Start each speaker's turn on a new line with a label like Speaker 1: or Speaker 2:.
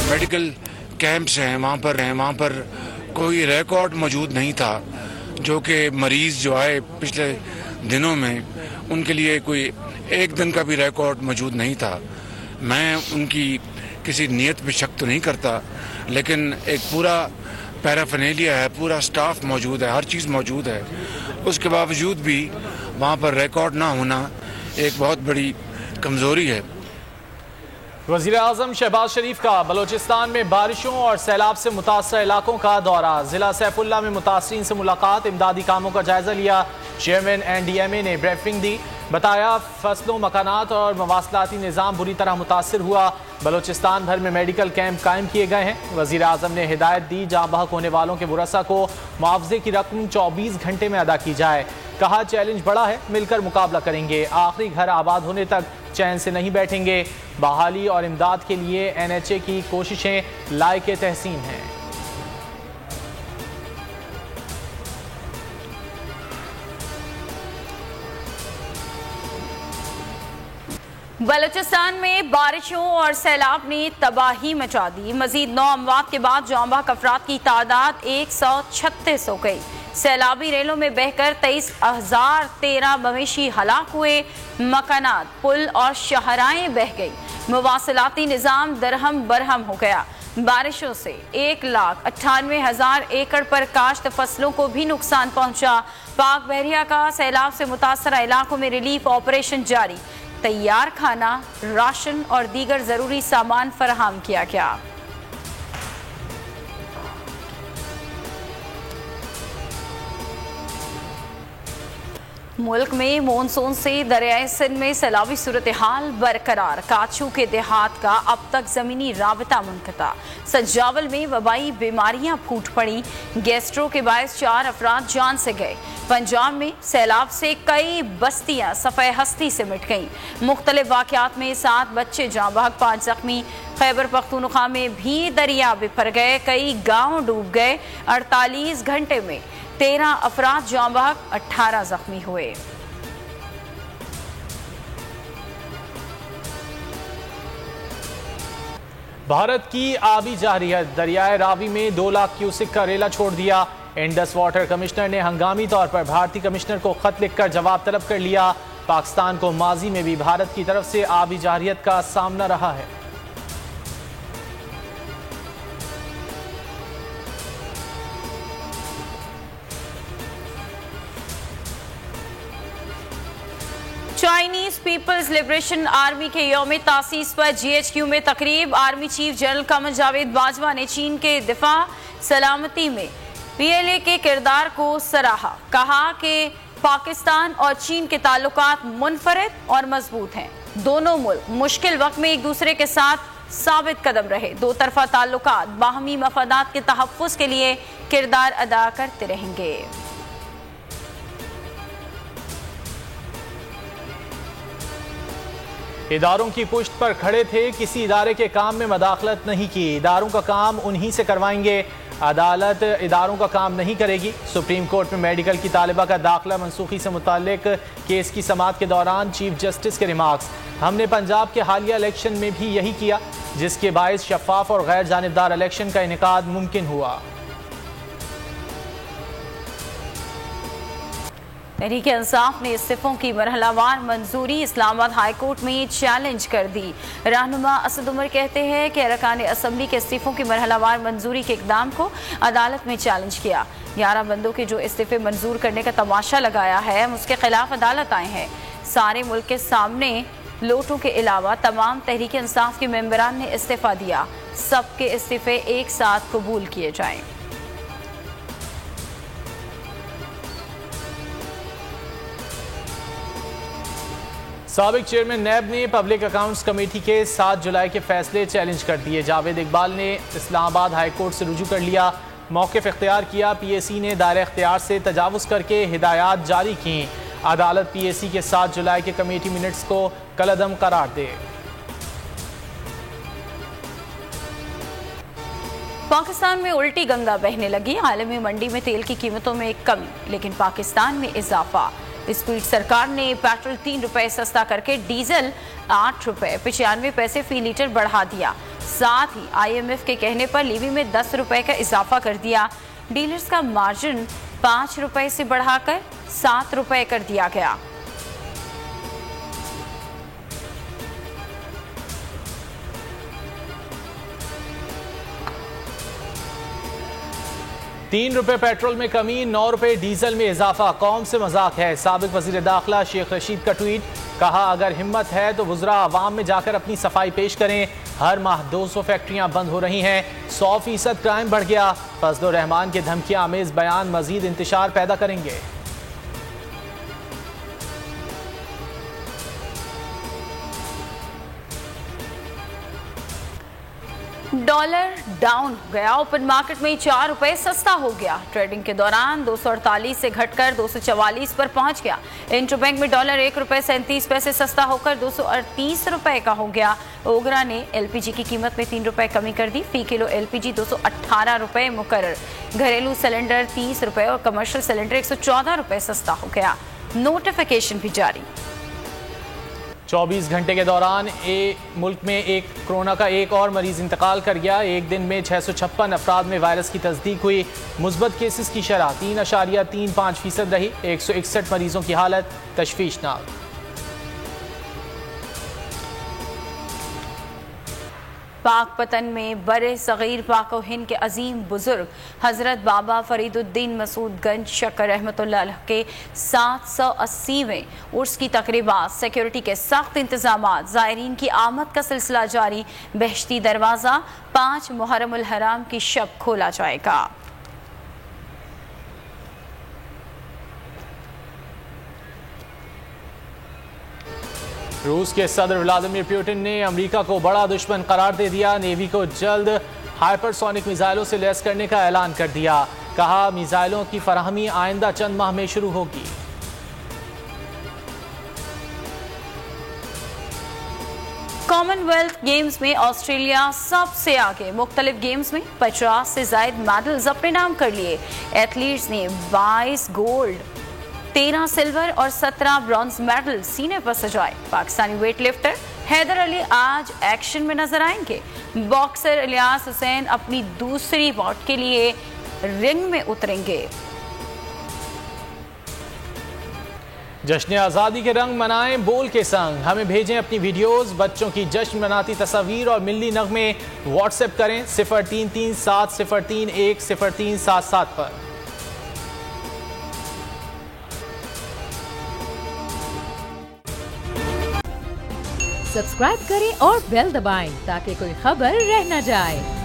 Speaker 1: Medical camps हैं वहाँ पर कोई रिकॉर्ड मौजूद नहीं था, जो कि मरीज़ जो आए पिछले दिनों में उनके लिए कोई एक दिन का भी रिकॉर्ड मौजूद नहीं था। मैं उनकी किसी नीयत पे शक तो नहीं करता, लेकिन एक पूरा पैराफर्नेलिया है, पूरा स्टाफ मौजूद है, हर चीज़ मौजूद है, उसके बावजूद भी वहाँ पर रिकॉर्ड ना होना एक बहुत बड़ी कमज़ोरी है।
Speaker 2: वज़ीर आज़म शहबाज शरीफ का बलोचिस्तान में बारिशों और सैलाब से मुतासर इलाकों का दौरा। ज़िला सैफुल्ला में मुतासरीन से मुलाकात, इमदादी कामों का जायजा लिया। चेयरमैन NDMA ने ब्रीफिंग दी, बताया फसलों, मकानात और मवासलाती निज़ाम बुरी तरह मुतासर हुआ। बलोचिस्तान भर में मेडिकल कैंप कायम किए गए हैं। वज़ीर आज़म ने हिदायत दी जाँ बहक होने वालों के वरसा को मुआवजे की रकम 24 घंटे में अदा की जाए। कहा चैलेंज बड़ा है, मिलकर मुकाबला करेंगे, आखिरी घर आबाद होने तक चैन से नहीं बैठेंगे। बहाली और इमदाद के लिए NHA की कोशिशें लायक तहसीन हैं।
Speaker 3: बलूचिस्तान में बारिशों और सैलाब ने तबाही मचा दी। मजीद 9 अमवात के बाद जाँ बहक अफराद की तादाद 136 हो गई। सैलाबी रेलों में बहकर 23,013 मवेशी हलाक हुए। मकानात, पुल और शहराएं बह गई। मुवासलाती निज़ाम दरहम बरहम हो गया। बारिशों से 1,98,000 एकड़ पर काश्त फसलों को भी नुकसान पहुंचा। पाक बहरिया का सैलाब से मुतासरा इलाकों में रिलीफ ऑपरेशन जारी। तैयार खाना, राशन और दीगर जरूरी सामान फराहम किया गया। मुल्क में मानसून से दरियाए सिंध में सैलाबी सूरत हाल बरकरार। काचू के देहात का अब तक जमीनी राबता मुनक़ता। सजावल में वबाई बीमारियां फूट पड़ी। गैस्ट्रो के बायस 4 अफराद जान से गए। पंजाब में सैलाब से कई बस्तियां सफ़े हस्ती से मिट गईं। मुख्तलिफ वाक़यात में 7 बच्चे जाँ बहक, 5 जख्मी। खैबर पख्तूनख्वा में भी दरिया बिफर गए, कई गाँव डूब गए। 48 घंटे में 13 अफराद जाँ बहक, 18 जख्मी हुए।
Speaker 2: भारत की आबी जारहियत, दरियाए रावी में 2 लाख क्यूसिक का रेला छोड़ दिया। इंडस वाटर कमिश्नर ने हंगामी तौर पर भारतीय कमिश्नर को खत लिखकर जवाब तलब कर लिया। पाकिस्तान को माजी में भी भारत की तरफ से आबी जारहियत का सामना रहा है।
Speaker 3: चाइनीज पीपल्स लिबरेशन आर्मी के यौम तासीस पर GHQ में तकरीब। Army chief general Qamar Javed Bajwa ने चीन के दिफा सलामती में PLA के किरदार को सराहा। कहा कि पाकिस्तान और चीन के ताल्लुकात मुनफरिद और मजबूत हैं। दोनों मुल्क मुश्किल वक्त में एक दूसरे के साथ साबित कदम रहे। 2 तरफा ताल्लुकात बाहमी मफादात के तहफ़्फ़ुज़ के लिए किरदार अदा करते रहेंगे।
Speaker 2: इदारों की पुश्त पर खड़े थे, किसी इदारे के काम में मदाखलत नहीं की। इदारों का काम उन्हीं से करवाएंगे, अदालत इदारों का काम नहीं करेगी। सुप्रीम कोर्ट में मेडिकल की तालिबा का दाखिला मनसूखी से मुताल्लिक केस की समाअत के दौरान चीफ जस्टिस के रिमार्क्स। हमने पंजाब के हालिया इलेक्शन में भी यही किया, जिसके बायस शफाफ और गैर जानिबदार इलेक्शन का इनेकाद मुमकिन हुआ।
Speaker 3: तहरीक इंसाफ ने इस्तीफों की मरहलावार मंजूरी इस्लामाबाद हाई कोर्ट में चैलेंज कर दी। रहनुमा असद उमर कहते हैं कि अरकान असम्बली के इस्तीफों की मरहलावार मंजूरी के इकदाम को अदालत में चैलेंज किया। 11 बंदों के जो इस्तीफे मंजूर करने का तमाशा लगाया है, हम उसके खिलाफ अदालत आए हैं। सारे मुल्क के सामने लोटों के अलावा तमाम तहरीक इंसाफ के मेंबरान ने इस्तीफा दिया। सबके इस्तीफे एक साथ कबूल किए जाएं।
Speaker 2: साबिक चेयरमैन नैब ने पब्लिक अकाउंट्स कमेटी के 7 जुलाई के फैसले चैलेंज कर दिए। जावेद इकबाल ने इस्लामाबाद हाई कोर्ट से रुजू कर लिया, मौक़िफ़ इख्तियार किया। PAC ने दायरे इख्तियार से तजावुज़ करके हिदायत जारी की। अदालत PAC के 7 जुलाई के कमेटी मिनट्स को कलअदम करार दे।
Speaker 3: पाकिस्तान में उल्टी गंगा बहने लगी। आलमी मंडी में तेल की कीमतों में कमी, लेकिन पाकिस्तान में इजाफा। इस बीच सरकार ने पेट्रोल 3 रुपए सस्ता करके डीजल 8 रुपए 95 पैसे फी लीटर बढ़ा दिया। साथ ही IMF के कहने पर लीवी में 10 रुपए का इजाफा कर दिया। डीलर्स का मार्जिन 5 रुपए से बढ़ाकर 7 रुपए कर दिया गया।
Speaker 2: ₹3 पेट्रोल में कमी, 9 रुपए डीजल में इजाफा कौम से मजाक है। साबिक वजीर दाखिला शेख रशीद का ट्वीट, कहा अगर हिम्मत है तो वुज़रा आवाम में जाकर अपनी सफाई पेश करें। हर माह 200 फैक्ट्रियां बंद हो रही हैं, 100% क्राइम बढ़ गया। फजल रहमान के धमकियां आमेज बयान मजीद इंतशार पैदा करेंगे।
Speaker 3: डॉलर डाउन हो गया, ओपन मार्केट में 4 रुपए सस्ता हो गया। ट्रेडिंग के दौरान 248 से घटकर 244 पर पहुंच गया। इंटरबैंक में डॉलर 1 रुपए 37 पैसे सस्ता होकर 238 रुपए का हो गया। ओगरा ने LPG की कीमत में 3 रुपए कमी कर दी। फी किलो LPG 218 रुपए मुकर्रर। घरेलू सिलेंडर 30 रुपए और कमर्शियल सिलेंडर 114 रुपए सस्ता हो गया। नोटिफिकेशन भी जारी।
Speaker 2: 24 घंटे के दौरान मुल्क में कोरोना का एक और मरीज इंतकाल कर गया। एक दिन में 656 अफराद में वायरस की तस्दीक हुई। मुस्बत केसेस की शरह 3.35% रही। 161 मरीजों की हालत तशवीशनाक।
Speaker 3: पाकपतन में बड़े सगीर पाक व हिंद के अजीम बुजुर्ग हजरत बाबा फरीदुद्दीन मसूद गंज शक्कर रहमतुल्लाह अलैह के 780वें उर्स की तकरीबात, सिक्योरिटी के सख्त इंतजाम, ज़ायरीन की आमद का सिलसिला जारी। बहश्ती दरवाज़ा 5 मुहर्रमुल हराम की शब खोला जाएगा।
Speaker 2: रूस के सदर व्लादिमीर पुतिन ने अमेरिका को बड़ा दुश्मन करार दे दिया। नेवी को जल्द हाइपरसोनिक मिसाइलों से लैस करने का ऐलान कर दिया। कहा मिसाइलों की फराहमी आइंदा चंद माह में शुरू होगी।
Speaker 3: कॉमनवेल्थ गेम्स में ऑस्ट्रेलिया सबसे आगे। मुख्तलिफ गेम्स में 50 से ज्यादा मेडल्स अपने नाम कर लिए। एथलीट्स ने 22 गोल्ड, 13 सिल्वर और 17 ब्रॉन्ज मेडल सीने पर सजाए। पाकिस्तानी वेट लिफ्टर हैदर अली आज एक्शन में नजर आएंगे। बॉक्सर इलियास हुसैन अपनी दूसरी बाउट के लिए रिंग में उतरेंगे।
Speaker 2: जश्न आज़ादी के रंग मनाएं बोल के संग। हमें भेजें अपनी वीडियोस, बच्चों की जश्न मनाती तस्वीर और मिल्ली नगमे व्हाट्सएप करें 033703100377 पर।
Speaker 4: सब्सक्राइब करें और बेल दबाएं ताकि कोई खबर रह न जाए।